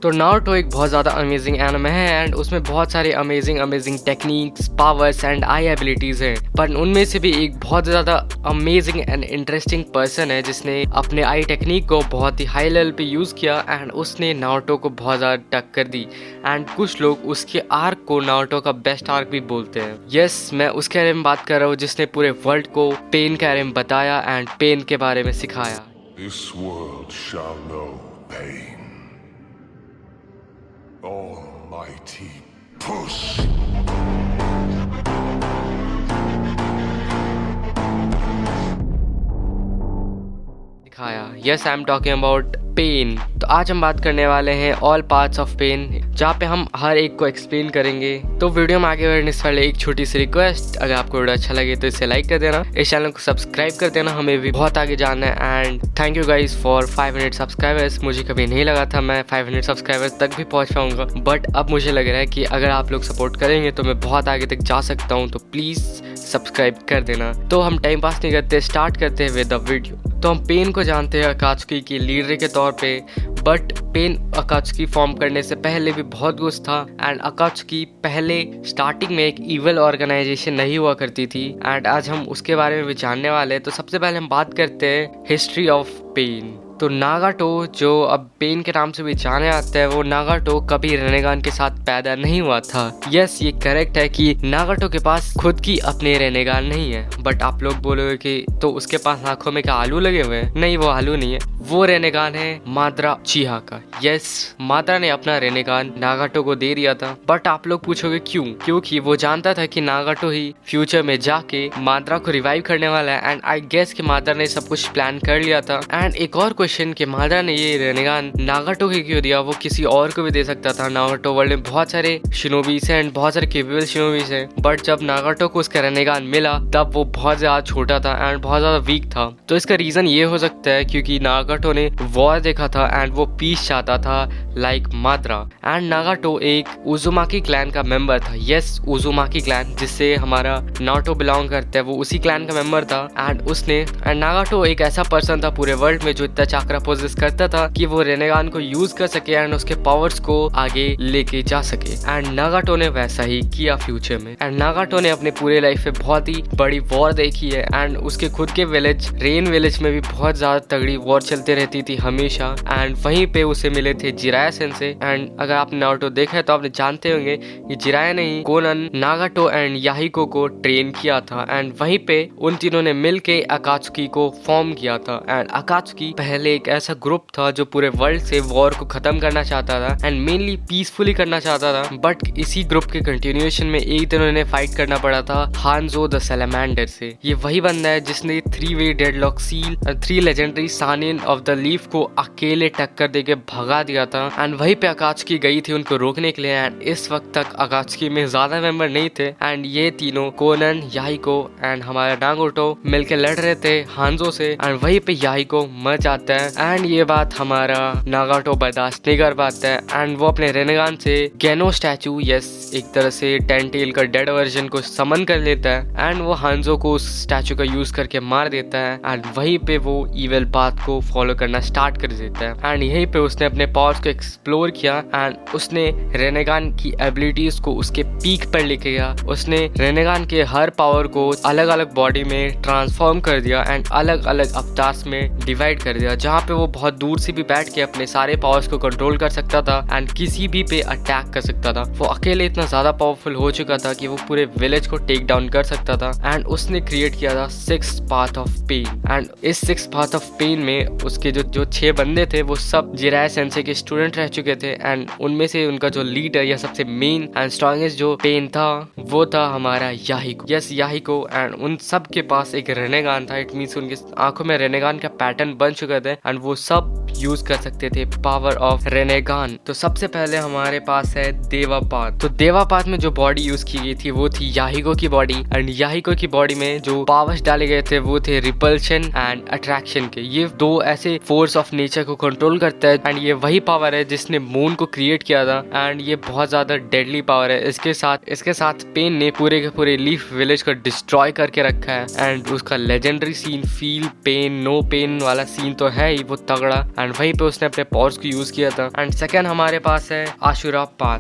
तो नारुतो एक बहुत ज़्यादा अमेजिंग एनिमे है एंड उसमें बहुत सारे amazing techniques, powers and I abilities हैं, पर उनमें से भी एक बहुत ज़्यादा अमेजिंग एंड इंटरेस्टिंग पर्सन है जिसने अपने आई टेक्निक को बहुत ही हाई लेवल पे यूज़ किया एंड उसने नारुतो को बहुत ज़्यादा टक्कर दी एंड कुछ लोग उसके आर्क को नारुतो का बेस्ट आर्क भी बोलते हैं। यस, मैं उसके बारे में बात कर रहा हूँ जिसने पूरे वर्ल्ड को पेन के बारे में बताया एंड पेन के बारे में सिखाया। This world shall know pain. Almighty push. दिखाया। Yes, I am talking about Pain. तो आज हम बात करने वाले हैं ऑल पार्ट्स ऑफ पेन, जहाँ पे हम हर एक को एक्सप्लेन करेंगे। तो वीडियो में आगे बढ़ने से पहले एक छोटी सी रिक्वेस्ट, अगर आपको वीडियो अच्छा लगे तो इसे लाइक कर देना, इस चैनल को सब्सक्राइब कर देना, हमें भी बहुत आगे जाना है। And thank you guys for 500 subscribers. मुझे कभी नहीं लगा था मैं 500 सब्सक्राइबर्स तक भी पहुँच पाऊंगा, बट अब मुझे लग रहा है कि अगर आप लोग सपोर्ट करेंगे तो मैं बहुत आगे तक जा सकता हूँ। तो प्लीज़ सब्सक्राइब कर देना। तो हम टाइम पास नहीं करते, स्टार्ट करते हैं विद द वीडियो। तो हम पेन को जानते हैं अकात्सुकी की लीडर के तौर पे, बट पेन अकात्सुकी फॉर्म करने से पहले भी बहुत कुछ था एंड अकात्सुकी पहले स्टार्टिंग में एक इविल ऑर्गेनाइजेशन नहीं हुआ करती थी एंड आज हम उसके बारे में भी जानने वाले हैं। तो सबसे पहले हम बात करते हैं हिस्ट्री ऑफ पेन। तो नागाटो, जो अब पेन के नाम से भी जाने जाता है, वो नागाटो कभी रेनेगान के साथ पैदा नहीं हुआ था। यस, ये करेक्ट है कि नागाटो के पास खुद की अपने रेनेगान नहीं है, बट आप लोग बोलोगे कि तो उसके पास आंखों में क्या आलू लगे हुए हैं? नहीं, वो आलू नहीं है, वो रेनेगान है माद्रा चिहा का। यस, माद्रा ने अपना रेनेगान नागाटो को दे दिया था, बट आप लोग पूछोगे क्यों? क्योंकि वो जानता था कि नागाटो ही फ्यूचर में जाके माद्रा को रिवाइव करने वाला है एंड आई गेस कि माद्रा ने सब कुछ प्लान कर लिया था। एंड एक और क्वेश्चन कि माद्रा ने ये रेनेगान नागाटो के क्यों दिया? वो किसी और को भी दे सकता था। नागाटो वर्ल्ड में बहुत सारे शिनोबीस हैं एंड बहुत सारे केपेबल शिनोबीस हैं, बट जब नागाटो को उसका रेनेगान मिला तब वो बहुत ज्यादा छोटा था एंड बहुत ज्यादा वीक था। तो इसका रीजन ये हो सकता है क्योंकि नागाटो ने वॉर देखा था एंड वो पीस चाहता था लाइक माद्रा। एंड नागाटो एक उजुमाकी क्लैन का मेंबर था। यस, उजुमाकी क्लैन जिससे हमारा नारुतो बिलोंग करता है, वो उसी क्लैन का मेंबर था एंड नागाटो एक ऐसा पर्सन था पूरे वर्ल्ड में जो इतना चाकरा पोजेस करता था कि वो रेनेगान को यूज कर सके एंड उसके पावर्स को आगे लेके जा सके। एंड नागाटो ने वैसा ही किया फ्यूचर में। एंड नागाटो ने अपने पूरे लाइफ में बहुत ही बड़ी वॉर देखी है एंड उसके खुद के विलेज रेन विलेज में भी बहुत ज्यादा तगड़ी वॉर चलती रहती थी हमेशा। एंड वहीं पे उसे मिले थे जिराया सेंसे। एंड अगर आपने नारुतो देखा है तो आपने जानते होंगे कि जिराया ने कोनन, नागाटो एंड याहिको को ट्रेन किया था एंड वहीं पे उन तीनों ने मिलके अकात्सुकी को फॉर्म किया था। एंड अकात्सुकी पहले एक ऐसा ग्रुप था जो पूरे वर्ल्ड से वॉर को खत्म करना चाहता था एंड मेनली पीसफुली करना चाहता था, बट इसी ग्रुप के कंटिन्यूएशन में एक दिन उन्हें फाइट करना पड़ा था हानजो द सैलामेंडर से। ये वही बंदा है जिसने 3-वे डेडलॉक सील और 3 legendary Sannin of the leaf को अकेले टक्कर देके भगा दिया था एंड वहीं पे अकात्सुकी गई थी उनको रोकने के लिए। एंड इस वक्त तक अकात्सुकी में ज्यादा मेंबर नहीं थे एंड ये तीनों कोनन, याहिको एंड हमारा नागोटो मिलके लड़ रहे थे हानजो से एंड वहीं पे याहिको मर जाता है एंड ये बात हमारा नागाटो बर्दाश्त नहीं कर पाता है एंड वो अपने रेनेगान से गेनो स्टैचू, यस एक तरह से टेंटेल का डेड वर्जन को समन कर लेता है एंड वो हानजो को उस स्टैचू का यूज करके मार देता है एंड वहीं पे वो इविल पाथ को फॉलो करना स्टार्ट कर देता है। एंड यहीं पे उसने अपने पावर्स को एक्सप्लोर किया एंड उसने रेनेगान की एबिलिटीज को उसके पीक पर लेके गया। उसने रेनेगान के हर पावर को अलग अलग बॉडी में ट्रांसफॉर्म कर दिया एंड अलग अलग अवतार्स में डिवाइड कर दिया, जहाँ पे वो बहुत दूर से भी बैठ के अपने सारे पावर्स को कंट्रोल कर सकता था एंड किसी भी पे अटैक कर सकता था। वो अकेले इतना ज्यादा पावरफुल हो चुका था कि वो पूरे विलेज को टेक डाउन कर सकता था एंड उसने क्रिएट किया था 6th path of pen. And इस 6th पाथ ऑफ पेन में उसके जो 6 बंदे थे वो सब जिराया सेंसे के स्टूडेंट रह चुके थे एंड उनमें से उनका जो लीडर या सबसे मेन एंड स्ट्रॉन्गेस्ट जो पेन था वो था हमारा याहिको। यस, याहिको। एंड उन सब के पास एक रेनेगान था। इट मीन्स उनके आंखों में रेनेगान का पैटर्न बन चुका था एंड वो सब यूज कर सकते थे पावर ऑफ रेनेगान। तो सबसे पहले हमारे पास है देवापात। तो देवापात में जो बॉडी यूज की गई थी वो थी याहिको की बॉडी एंड याहिको की बॉडी में जो पावर्स डाले गए थे वो थे रिपल्शन एंड अट्रैक्शन के। ये 2 ऐसे फोर्स ऑफ नेचर को कंट्रोल करता है एंड ये वही पावर है जिसने मून को क्रिएट किया था एंड ये बहुत ज्यादा डेडली पावर है। इसके साथ पेन ने पूरे के पूरे लीफ विलेज को डिस्ट्रॉय करके रखा है एंड उसका legendary scene feel pain know pain वाला सीन तो है ही वो तगड़ा एंड वहीं पे उसने अपने पावर्स को यूज किया था। एंड सेकंड हमारे पास है आशुरा पाथ।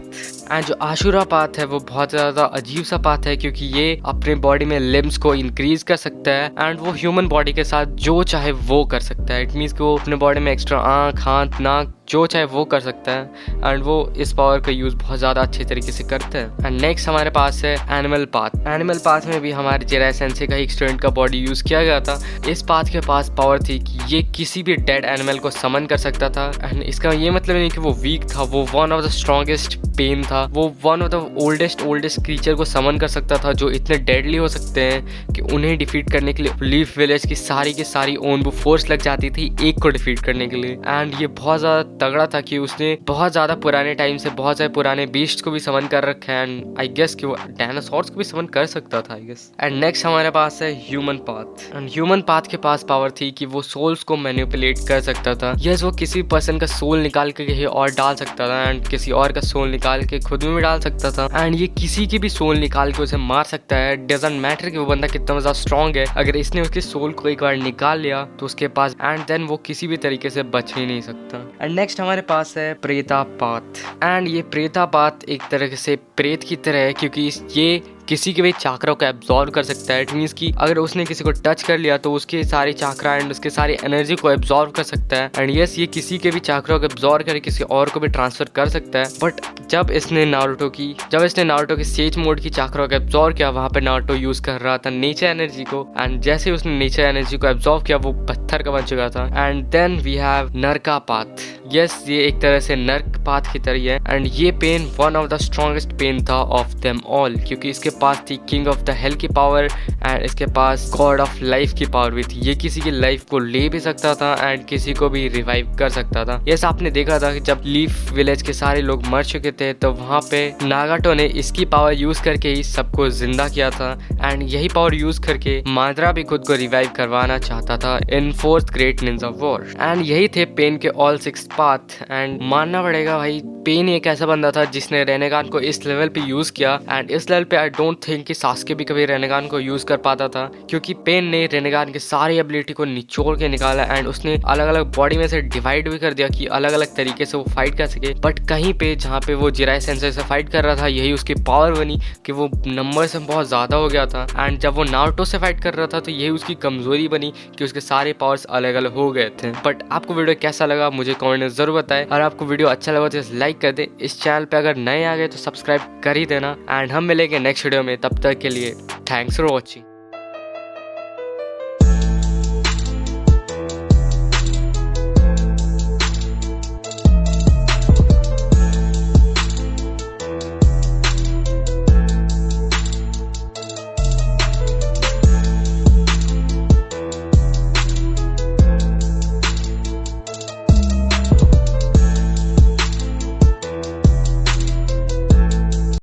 एंड जो आशुरा पाथ है वो बहुत ज्यादा अजीब सा पाथ है, क्योंकि ये अपने बॉडी में लिम्स को इंक्रीज कर सकता है एंड वो ह्यूमन बॉडी के साथ जो चाहे वो कर सकता है। इट मीन्स कि वो अपने बॉडी में एक्स्ट्रा आँख, हाथ, नाक जो चाहे वो कर सकता है एंड वो इस पावर का यूज बहुत ज्यादा अच्छे तरीके से करता है। एंड नेक्स्ट हमारे पास है एनिमल पाथ। एनिमल पाथ में भी हमारे जिराय सेंसे का एक स्टूडेंट का बॉडी यूज किया गया था। इस पाथ के पास पावर थी कि ये किसी भी डेड एनिमल को समन कर सकता था। एंड इसका ये मतलब नहीं कि वो वीक था, वो one of the strongest Pain था, वो one of the oldest creature को समन कर सकता था जो इतने डेडली हो सकते हैं कि उन्हें डिफीट करने के लिए लीफ विलेज की सारी ओन फोर्स लग जाती थी एक को डिफीट करने के लिए। एंड ये बहुत ज्यादा तगड़ा था कि उसने बहुत ज्यादा पुराने टाइम से बहुत सारे पुराने बीस्ट को भी समन कर रखा है एंड आई गेस कि वो डायनासोर्स को भी समन कर सकता था आई गेस। एंड नेक्स्ट हमारे पास है human path. And human path के पास पावर थी कि वो सोल्स को मैनिपुलेट कर सकता था। यस, वो किसी पर्सन का सोल निकाल के कहीं और डाल सकता था एंड किसी और का सोल निकाल के खुद में भी डाल सकता था। एंड ये किसी की भी सोल निकाल के उसे मार सकता है। डजंट मैटर कि वो बंदा कितना ज्यादा स्ट्रॉन्ग है, अगर इसने उसके सोल को एक बार निकाल लिया तो उसके पास एंड देन वो किसी भी तरीके से बच ही नहीं सकता। एंड नेक्स्ट हमारे पास है प्रेता पाथ। एंड ये प्रेता पाथ एक तरह से प्रेत की तरह है, क्योंकि ये किसी के भी चाकरों को एब्जॉर्व कर सकता है। इट मीन्स कि अगर उसने किसी को टच कर लिया तो उसके सारे चाकरा एंड उसके सारी एनर्जी को एब्जॉर्व कर सकता है। एंड यस, ये किसी के भी चाकरों को एब्जॉर्व करके किसी और को भी ट्रांसफर कर सकता है। बट जब इसने नारुतो की सेज मोड की चाकरों को एब्जॉर्व किया, वहां पे नारुतो यूज कर रहा था नेचर एनर्जी को एंड जैसे उसने नेचर एनर्जी को एब्जॉर्व किया वो पत्थर का बन चुका था। एंड देन वी हैव नरका पाथ। यस, ये एक तरह से नर्क पाथ की तरह है एंड ये Pain one of the strongest Pain था ऑफ देम ऑल, क्योंकि इसके पास थी किंग ऑफ द हेल की पावर एंड इसके पास गॉड ऑफ लाइफ की पावर भी थी। ये किसी की लाइफ को ले भी सकता था एंड किसी को भी रिवाइव कर सकता था। यस, आपने देखा था कि जब लीफ विलेज के सारे लोग मर चुके थे तो वहां पे नागाटो ने इसकी पावर यूज करके ही सबको जिंदा किया था एंड यही पावर यूज करके माद्रा भी खुद को रिवाइव करवाना चाहता था in fourth great Ninja war. And यही थे पेन के ऑल 6 पाथ। एंड मानना पड़ेगा भाई, पेन एक ऐसा बंदा था जिसने रेनेगान को इस लेवल पे यूज किया एंड इस लेवल पे आई डोंट थिंक कि सास्के भी कभी रेनेगान को यूज कर पाता था, क्योंकि पेन ने रेनेगान की सारी एबिलिटी को निचोड़ के निकाला एंड उसने अलग अलग बॉडी में से डिवाइड भी कर दिया कि अलग अलग तरीके से वो फाइट कर सके। बट कहीं पे जहाँ पे वो जिराय सेंसे से फाइट कर रहा था यही उसकी पावर बनी कि वो नंबर से बहुत ज्यादा हो गया था। एंड जब वो नारुतो से फाइट कर रहा था तो यही उसकी कमजोरी बनी कि उसके सारे पावर्स अलग अलग हो गए थे। बट आपको वीडियो कैसा लगा मुझे कमेंट में जरूर बताएं। और आपको वीडियो अच्छा लगा तो लाइक कर दे। इस चैनल पे अगर नए आ गए तो सब्सक्राइब कर ही देना एंड हम मिलेंगे नेक्स्ट वीडियो में। तब तक के लिए थैंक्स फॉर वॉचिंग।